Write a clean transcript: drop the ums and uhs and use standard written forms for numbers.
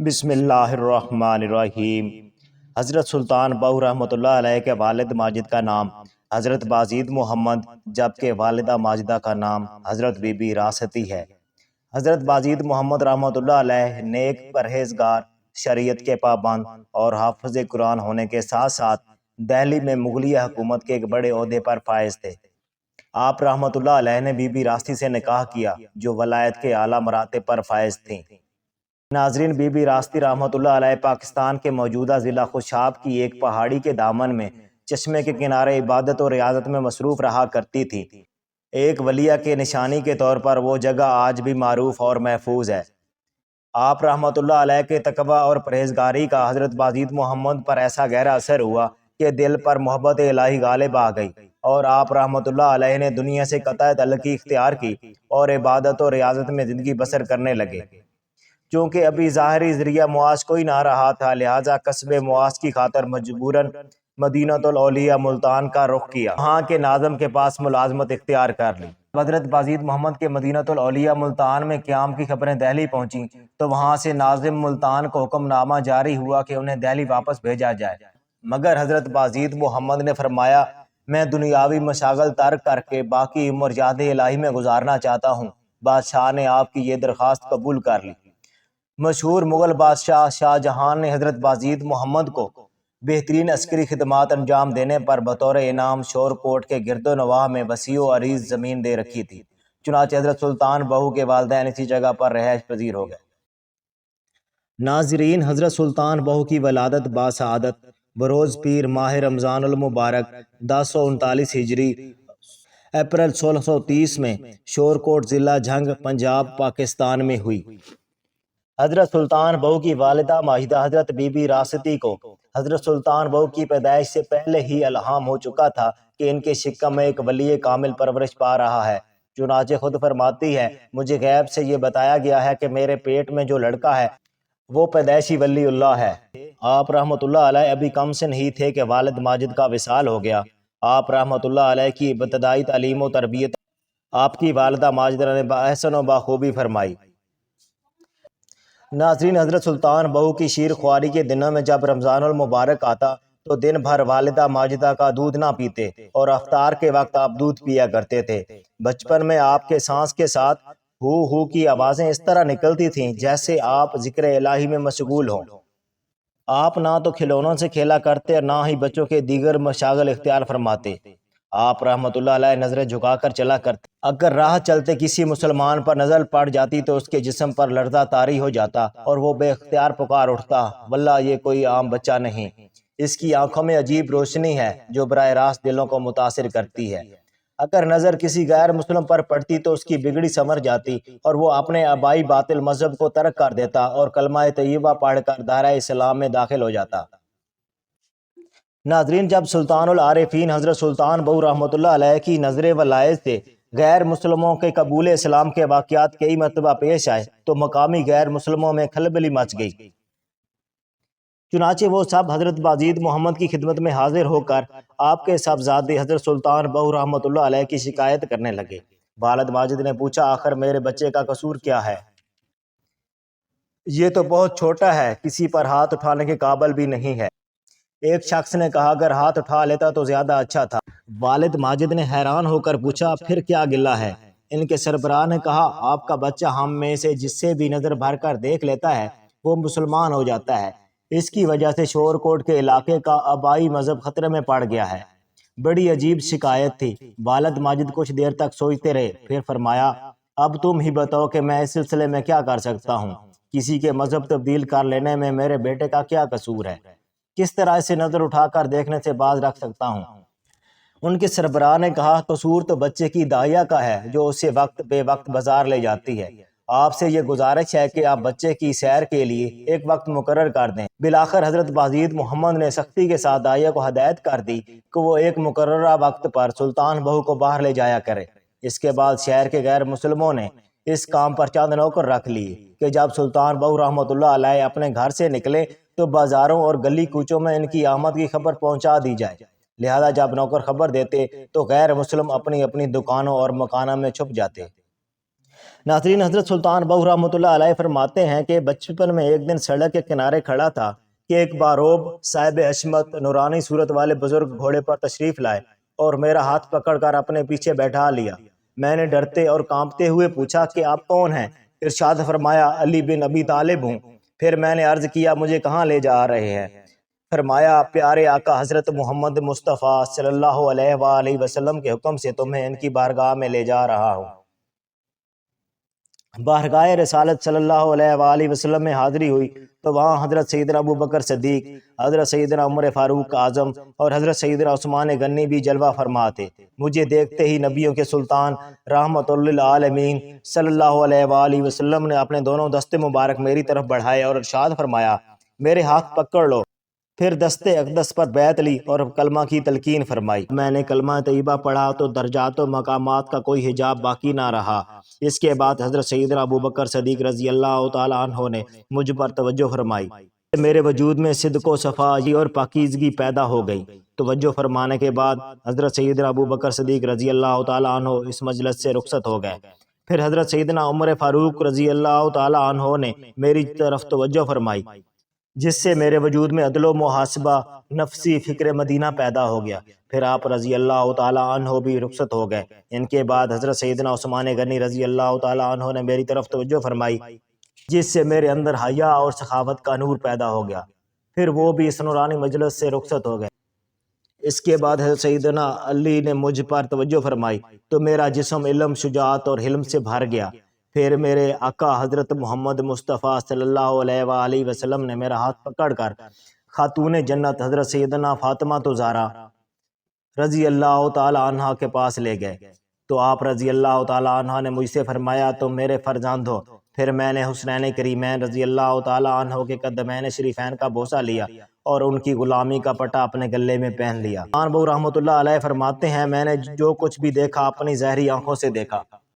بسم اللہ الرحمن الرحیم۔ حضرت سلطان بہو رحمۃ اللہ علیہ کے والد ماجد کا نام حضرت بازید محمد جبکہ والدہ ماجدہ کا نام حضرت بی بی راستی ہے۔ حضرت بازید محمد رحمۃ اللہ علیہ نیک پرہیزگار، شریعت کے پابند اور حافظ قرآن ہونے کے ساتھ ساتھ دہلی میں مغلیہ حکومت کے ایک بڑے عہدے پر فائز تھے۔ آپ رحمۃ اللہ علیہ نے بی بی راستی سے نکاح کیا جو ولایت کے اعلیٰ مراتب پر فائز تھیں۔ ناظرین، بی بی راستی رحمۃ اللہ علیہ پاکستان کے موجودہ ضلع خوشاب کی ایک پہاڑی کے دامن میں چشمے کے کنارے عبادت و ریاضت میں مصروف رہا کرتی تھی۔ ایک ولیہ کے نشانی کے طور پر وہ جگہ آج بھی معروف اور محفوظ ہے۔ آپ رحمۃ اللہ علیہ کے تقوی اور پرہیزگاری کا حضرت بازید محمد پر ایسا گہرا اثر ہوا کہ دل پر محبت الہی غالب آ گئی اور آپ رحمۃ اللہ علیہ نے دنیا سے قطع تعلقی اختیار کی اور عبادت و ریاضت میں زندگی بسر کرنے لگے۔ چونکہ ابھی ظاہری ذریعہ معاش کوئی نہ رہا تھا، لہٰذا کسب معاش کی خاطر مجبوراً مدینہ الاولیاء ملتان کا رخ کیا، وہاں کے ناظم کے پاس ملازمت اختیار کر لی۔ حضرت بازید محمد کے مدینہ الاولیاء ملتان میں قیام کی خبریں دہلی پہنچیں تو وہاں سے ناظم ملتان کو حکم نامہ جاری ہوا کہ انہیں دہلی واپس بھیجا جائے، مگر حضرت بازید محمد نے فرمایا، میں دنیاوی مشاغل ترک کر کے باقی عمر یاد الہی میں گزارنا چاہتا ہوں۔ بادشاہ نے آپ کی یہ درخواست قبول کر لی۔ مشہور مغل بادشاہ شاہ جہان نے حضرت بازید محمد کو بہترین عسکری خدمات انجام دینے پر بطور انعام شور کوٹ کے گرد و نواح میں وسیع و عریض زمین دے رکھی تھی۔ چنانچہ حضرت سلطان بہو کے والدین اسی جگہ پر رہائش پذیر ہو گئے۔ ناظرین، حضرت سلطان بہو کی ولادت باسعادت بروز پیر ماہ رمضان المبارک 1039 ہجری اپریل 1630 میں شور کوٹ ضلع جھنگ پنجاب پاکستان میں ہوئی۔ حضرت سلطان بہو کی والدہ ماجدہ حضرت بی بی راستی کو حضرت سلطان بہو کی پیدائش سے پہلے ہی الہام ہو چکا تھا کہ ان کے شکم میں ایک ولی کامل پرورش پا رہا ہے۔ چنانچہ خود فرماتی ہے، مجھے غیب سے یہ بتایا گیا ہے کہ میرے پیٹ میں جو لڑکا ہے وہ پیدائشی ولی اللہ ہے۔ آپ رحمۃ اللہ علیہ ابھی کم سن ہی تھے کہ والد ماجد کا وصال ہو گیا۔ آپ رحمۃ اللہ علیہ کی ابتدائی تعلیم و تربیت آپ کی والدہ ماجدہ نے بحسن و باخوبی فرمائی۔ ناظرین، حضرت سلطان بہو کی شیر خواری کے دنوں میں جب رمضان المبارک آتا تو دن بھر والدہ ماجدہ کا دودھ نہ پیتے اور افطار کے وقت آپ دودھ پیا کرتے تھے۔ بچپن میں آپ کے سانس کے ساتھ ہو ہو کی آوازیں اس طرح نکلتی تھیں جیسے آپ ذکر الہی میں مشغول ہوں۔ آپ نہ تو کھلونوں سے کھیلا کرتے اور نہ ہی بچوں کے دیگر مشاغل اختیار فرماتے۔ آپ رحمۃ اللہ علیہ نظریں جھکا کر چلا کرتے۔ اگر راہ چلتے کسی مسلمان پر نظر پڑ جاتی تو اس کے جسم پر لرزہ طاری ہو جاتا اور وہ بے اختیار پکار اٹھتا، واللہ یہ کوئی عام بچہ نہیں، اس کی آنکھوں میں عجیب روشنی ہے جو براہ راست دلوں کو متاثر کرتی ہے۔ اگر نظر کسی غیر مسلم پر پڑتی تو اس کی بگڑی سنور جاتی اور وہ اپنے آبائی باطل مذہب کو ترک کر دیتا اور کلمہ طیبہ پڑھ کر دائرہ اسلام میں داخل ہو جاتا۔ ناظرین، جب سلطان العارفین حضرت سلطان بہو رحمۃ اللہ علیہ کی نظر ولایت سے غیر مسلموں کے قبول اسلام کے واقعات کئی مرتبہ پیش آئے تو مقامی غیر مسلموں میں کھلبلی مچ گئی۔ چنانچہ وہ سب حضرت بازید محمد کی خدمت میں حاضر ہو کر آپ کے صاحبزادے حضرت سلطان بہو رحمۃ اللہ علیہ کی شکایت کرنے لگے۔ والد ماجد نے پوچھا، آخر میرے بچے کا قصور کیا ہے؟ یہ تو بہت چھوٹا ہے، کسی پر ہاتھ اٹھانے کے قابل بھی نہیں ہے۔ ایک شخص نے کہا، اگر ہاتھ اٹھا لیتا تو زیادہ اچھا تھا۔ والد ماجد نے حیران ہو کر پوچھا، پھر کیا گلہ ہے؟ ان کے سربراہ نے کہا، آپ کا بچہ ہم میں سے جس سے بھی نظر بھر کر دیکھ لیتا ہے وہ مسلمان ہو جاتا ہے۔ اس کی وجہ سے شور کوٹ کے علاقے کا آبائی مذہب خطرے میں پڑ گیا ہے۔ بڑی عجیب شکایت تھی۔ والد ماجد کچھ دیر تک سوچتے رہے، پھر فرمایا، اب تم ہی بتاؤ کہ میں اس سلسلے میں کیا کر سکتا ہوں؟ کسی کے مذہب تبدیل کر لینے میں میرے بیٹے کا کیا قصور ہے؟ کس طرح اسے نظر اٹھا کر دیکھنے سے باز رکھ سکتا ہوں؟ ان کے سربراہ نے کہا، قصور تو بچے کی داعیہ کا ہے جو اسے وقت بے وقت بازار لے جاتی ہے۔ آپ سے یہ گزارش ہے کہ آپ بچے کی سیر کے لیے ایک وقت مقرر کر دیں۔ بالآخر حضرت بازید محمد نے سختی کے ساتھ داعیہ کو ہدایت کر دی کہ وہ ایک مقررہ وقت پر سلطان بہو کو باہر لے جایا کرے۔ اس کے بعد شہر کے غیر مسلموں نے اس کام پر چند نوکر رکھ لیے کہ جب سلطان بہو رحمۃ اللہ علیہ اپنے گھر سے نکلے تو بازاروں اور گلی کوچوں میں ان کی آمد کی خبر پہنچا دی جائے۔ لہذا جب نوکر خبر دیتے تو غیر مسلم اپنی اپنی دکانوں اور مکانوں میں چھپ جاتے۔ ناظرین، حضرت سلطان بہو رحمۃ اللہ علیہ فرماتے ہیں کہ بچپن میں ایک دن سڑک کے کنارے کھڑا تھا کہ ایک باروب صاحب عصمت نورانی صورت والے بزرگ گھوڑے پر تشریف لائے اور میرا ہاتھ پکڑ کر اپنے پیچھے بیٹھا لیا۔ میں نے ڈرتے اور کانپتے ہوئے پوچھا کہ آپ کون ہیں؟ ارشاد فرمایا علی بن ابی طالب ہوں۔ پھر میں نے عرض کیا مجھے کہاں لے جا رہے ہیں؟ فرمایا پیارے آقا حضرت محمد مصطفیٰ صلی اللہ علیہ وآلہ وسلم کے حکم سے تمہیں ان کی بارگاہ میں لے جا رہا ہوں۔ بارگاہ رسالت صلی اللہ علیہ وآلہ وسلم میں حاضری ہوئی تو وہاں حضرت سیدنا ابو بکر صدیق، حضرت سیدنا عمر فاروق اعظم اور حضرت سیدنا عثمان غنی بھی جلوہ فرما تھے۔ مجھے دیکھتے ہی نبیوں کے سلطان رحمت للعالمین صلی اللہ علیہ وآلہ وسلم نے اپنے دونوں دستے مبارک میری طرف بڑھائے اور ارشاد فرمایا میرے ہاتھ پکڑ لو۔ پھر دستے اقدس پر بیعت لی اور کلمہ کی تلقین فرمائی۔ میں نے کلمہ طیبہ پڑھا تو درجات و مقامات کا کوئی حجاب باقی نہ رہا۔ اس کے بعد حضرت سیدنا ابو بکر صدیق رضی اللہ تعالیٰ عنہ نے مجھ پر توجہ فرمائی۔ میرے وجود میں صدق و صفائی اور پاکیزگی پیدا ہو گئی۔ توجہ فرمانے کے بعد حضرت سیدنا ابو بکر صدیق رضی اللہ تعالیٰ عنہ اس مجلس سے رخصت ہو گئے۔ پھر حضرت سیدنا عمر فاروق رضی اللہ تعالیٰ عنہ نے میری طرف توجہ فرمائی، جس سے میرے وجود میں عدل و محاسبہ نفسی فکر مدینہ پیدا ہو گیا۔ پھر آپ رضی اللہ تعالیٰ عنہ بھی رخصت ہو گئے۔ ان کے بعد حضرت سیدنا عثمان غنی رضی اللہ تعالیٰ عنہ نے میری طرف توجہ فرمائی، جس سے میرے اندر حیا اور سخاوت کا نور پیدا ہو گیا۔ پھر وہ بھی اس نورانی مجلس سے رخصت ہو گئے۔ اس کے بعد حضرت سیدنا علی نے مجھ پر توجہ فرمائی تو میرا جسم علم، شجاعت اور حلم سے بھر گیا۔ پھر میرے آقا حضرت محمد مصطفیٰ صلی اللہ علیہ وآلہ وسلم نے میرا ہاتھ پکڑ کر خاتون جنت حضرت سیدنا فاطمہ زہرا رضی اللہ تعالیٰ عنہ کے پاس لے گئے تو آپ رضی اللہ تعالیٰ عنہ نے مجھ سے فرمایا تم میرے فرزند ہو۔ پھر میں نے حسنین کریمین رضی اللہ تعالیٰ عنہ کے قدمین شریفین کا بوسہ لیا اور ان کی غلامی کا پٹا اپنے گلے میں پہن لیا۔ سلطان بہو رحمۃ اللہ علیہ فرماتے ہیں میں نے جو کچھ بھی دیکھا اپنی ظاہری آنکھوں سے دیکھا۔